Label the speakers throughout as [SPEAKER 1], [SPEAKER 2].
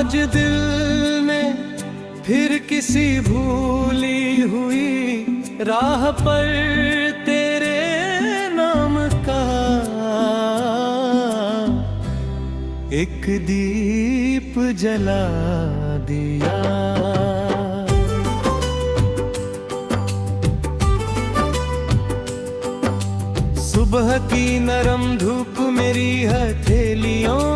[SPEAKER 1] आज दिल ने फिर किसी भूली हुई राह पर तेरे नाम का एक दीप जला दिया। सुबह की नरम धूप मेरी हथेलियों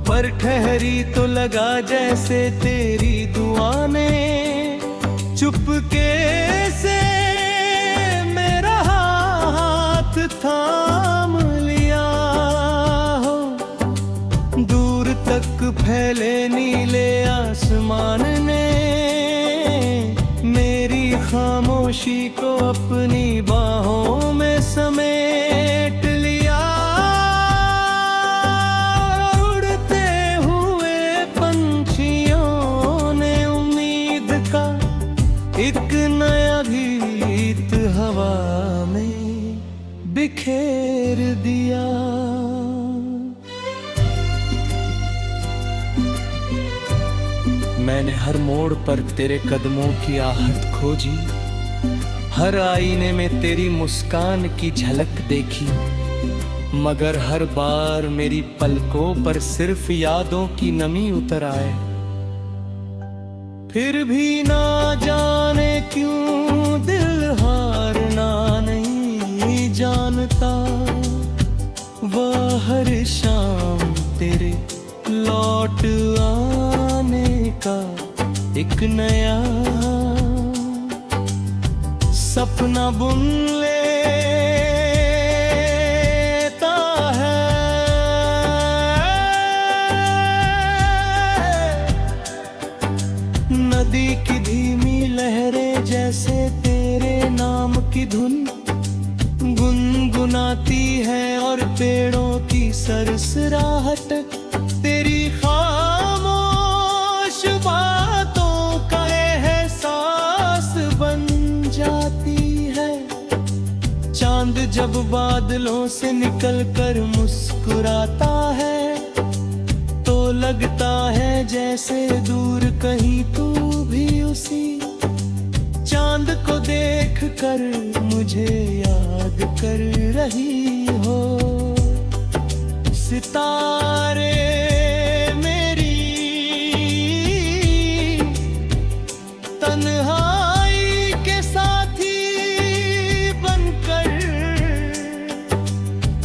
[SPEAKER 1] पर ठहरी तो लगा जैसे तेरी दुआ ने चुपके से मेरा हाथ थाम लिया हो। दूर तक फैले नीले आसमान ने मेरी खामोशी को अपनी बाहों में समेट लिया। उड़ते हुए पंछियों ने उम्मीद का एक नया गीत हवा में बिखेर दिया। मैंने हर मोड़ पर तेरे कदमों की आहट खोजी, हर आईने में तेरी मुस्कान की झलक देखी, मगर हर बार मेरी पलकों पर सिर्फ यादों की नमी उतर आए। फिर भी ना जाने क्यों दिल हारना नहीं जानता। वह हर शाम तेरे लौट आने का एक नया सपना बुन लेता है। नदी की धीमी लहरें जैसे तेरे नाम की धुन गुनगुनाती है और पेड़ों की सरसराहट तेरी खामोश बातों का एहसास बन जाती है। चांद जब बादलों से निकलकर मुस्कुराता है तो लगता है जैसे दूर कहीं तू भी उसी चांद को देख कर मुझे याद कर रही हो। सितारे मेरी तन्हाई के साथी बनकर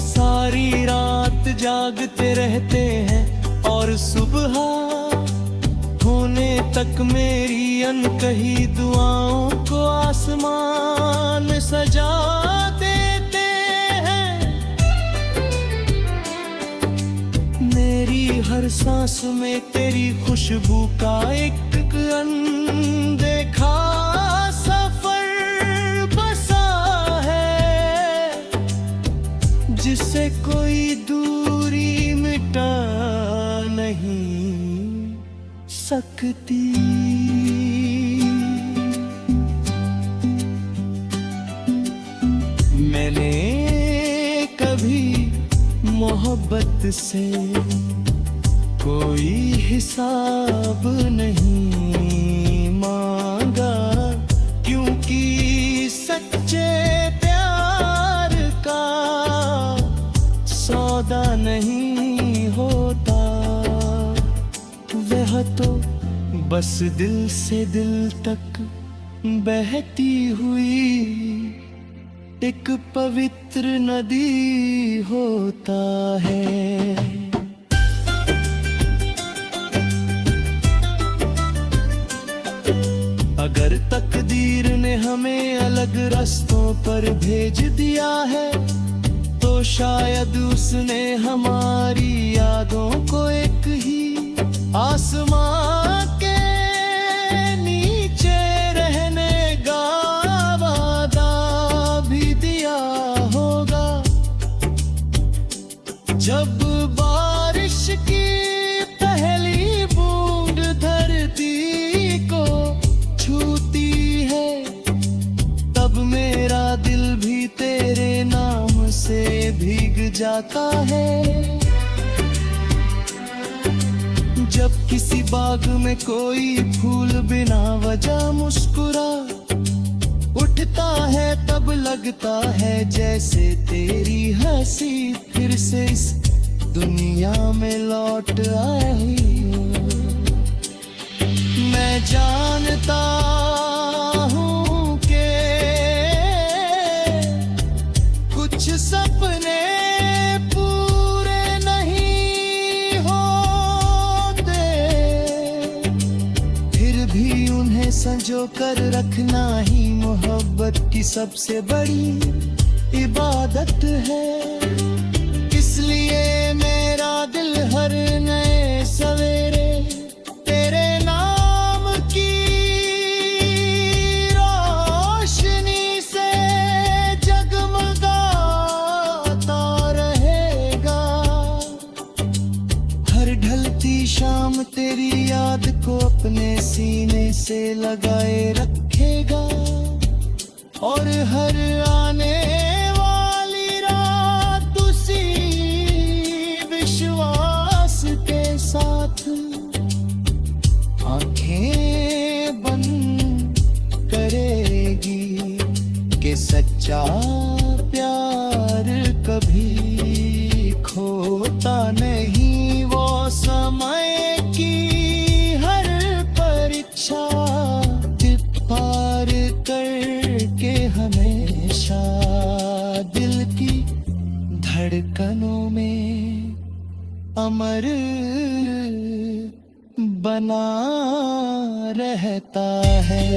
[SPEAKER 1] सारी रात जागते रहते हैं और सुबह होने तक मेरी अनकही दुआओं को आसमान सजा देते हैं। मेरी हर सांस में तेरी खुशबू का एक अनदेखा सफर बसा है, जिसे कोई दूरी मिटा नहीं सकती। मैंने कभी मोहब्बत से कोई हिसाब नहीं मांगा, क्योंकि सच्चे प्यार का सौदा नहीं होता। वह तो बस दिल से दिल तक बहती हुई एक पवित्र नदी होता है। अगर तकदीर ने हमें अलग रास्तों पर भेज दिया है तो शायद उसने हमारी यादों को एक ही आसमां के नीचे रहने का वादा भी दिया होगा। जब बारिश की पहली बूंद धरती को छूती है तब मेरा दिल भी तेरे नाम से भीग जाता है। जब किसी बाग में कोई फूल बिना वजह मुस्कुरा उठता है, तब लगता है जैसे तेरी हंसी फिर से इस दुनिया में लौट आई हो। मैं जानता हूँ कि कुछ सपने पूरे नहीं होते, फिर भी उन्हें संजो कर रखना ही मोहब्बत की सबसे बड़ी इबादत है। इसलिए मेरा दिल हर नए सवेरे तेरे नाम की रोशनी से जगमगाता रहेगा। हर ढलती शाम तेरी याद को अपने सीने से लगाए रखेगा, और हर आने वाली रात उसी विश्वास के साथ आंखें बंद करेगी कि सच्चा प्यार कभी खोता नहीं। वो समय की हर परीक्षा पार करके हमेशा दिल की धड़कनों में अमर बना रहता है।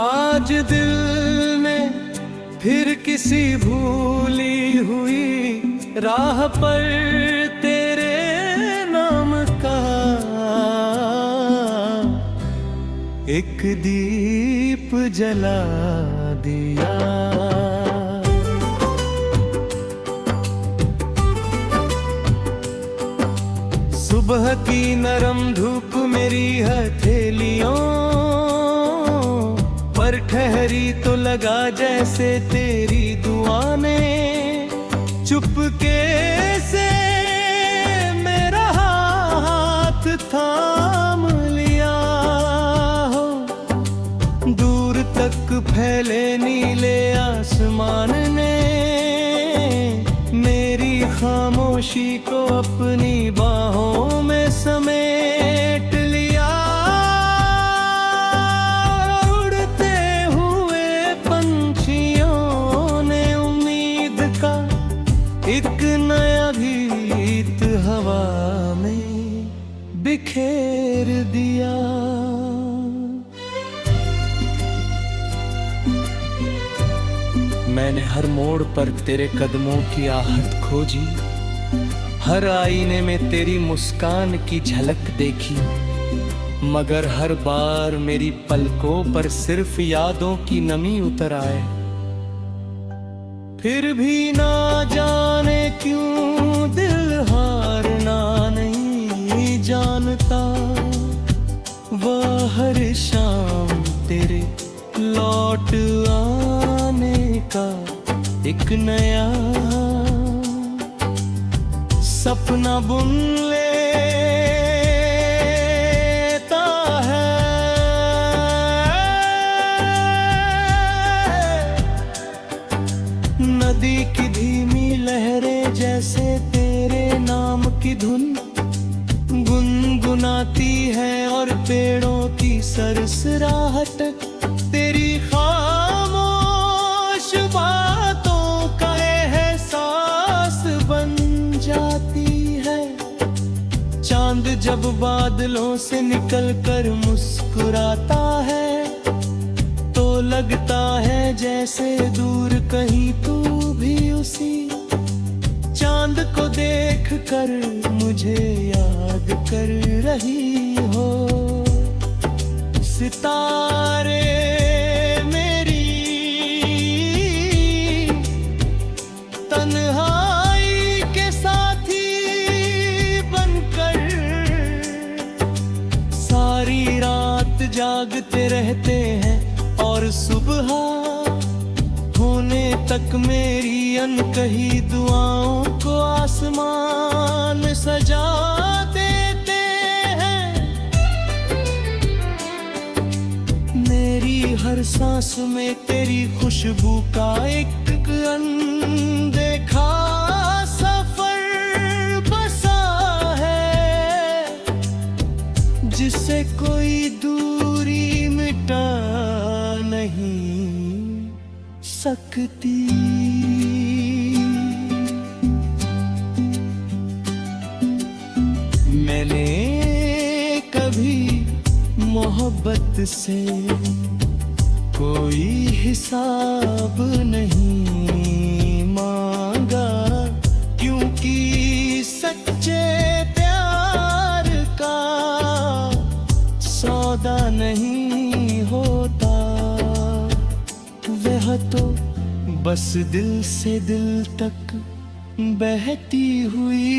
[SPEAKER 1] आज दिल में फिर किसी भूली हुई राह पर तेरे नाम का एक दीप जला दिया। सुबह की नरम धूप मेरी हथेलियों पर ठहरी तो लगा जैसे तेरी दुआ ने चुपके से मेरा हाथ थाम लिया हो। दूर तक फैले नीले आसमान ने मेरी खामोशी को अपनी बाहों में समेट लिया। उड़ते हुए पंछियों ने उम्मीद का एक नया गीत हवा में बिखेर दिया। मैंने हर मोड़ पर तेरे कदमों की आहट खोजी, हर आईने में तेरी मुस्कान की झलक देखी, मगर हर बार मेरी पलकों पर सिर्फ यादों की नमी उतर आए। फिर भी ना जाने क्यों दिल हारना नहीं जानता। वह हर शाम तेरे लौट आने का एक नया सपना बुन लेता है। नदी की धीमी लहरें जैसे तेरे नाम की धुन गुनगुनाती है, और पेड़ों की सरसराहट तेरी खामोश बातों का एहसास बन जाती है। चांद जब बादलों से निकलकर मुस्कुराता है तो लगता है जैसे दूर कहीं तू भी उसी चांद को देख कर मुझे याद कर रही हो। सितारे मेरी तन्हाई के साथी बनकर सारी रात जागते रहते हैं, और सुबह होने तक मेरी अनकही दुआओं को आसमान सजा देते हैं। मेरी हर सांस में तेरी खुशबू का एक अनदेखा सफर बसा है, जिसे कोई दूरी मिटा नहीं सकती। मैंने कभी मोहब्बत से कोई हिसाब नहीं मांगा, क्योंकि सच्चे प्यार का सौदा नहीं होता। वह तो बस दिल से दिल तक बहती हुई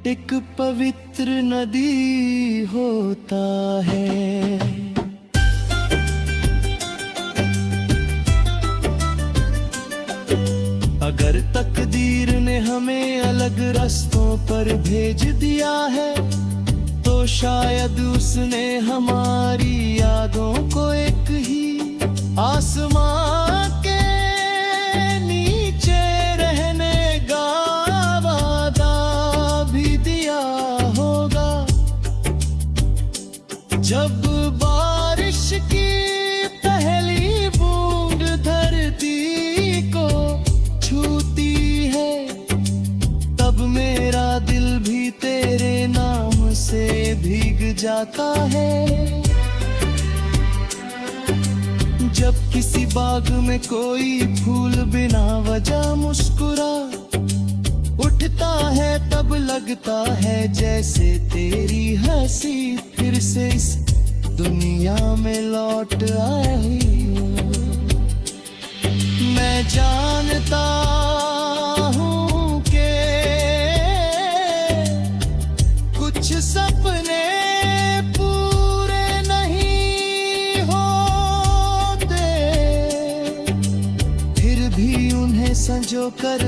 [SPEAKER 1] एक पवित्र नदी होता है। अगर तकदीर ने हमें अलग रास्तों पर भेज दिया है, तो शायद उसने हमारी यादों को एक ही आसमां के नीचे रहने का वादा भी दिया होगा। जब बारिश की पहली बूंद धरती को छूती है, तब मेरा दिल भी तेरे नाम से भीग जाता है। जब किसी बाग में कोई फूल बिना वजह मुस्कुरा उठता है, तब लगता है जैसे तेरी हंसी फिर से इस दुनिया में लौट आई हो। मैं जानता हूँ कि कुछ सपने संजो कर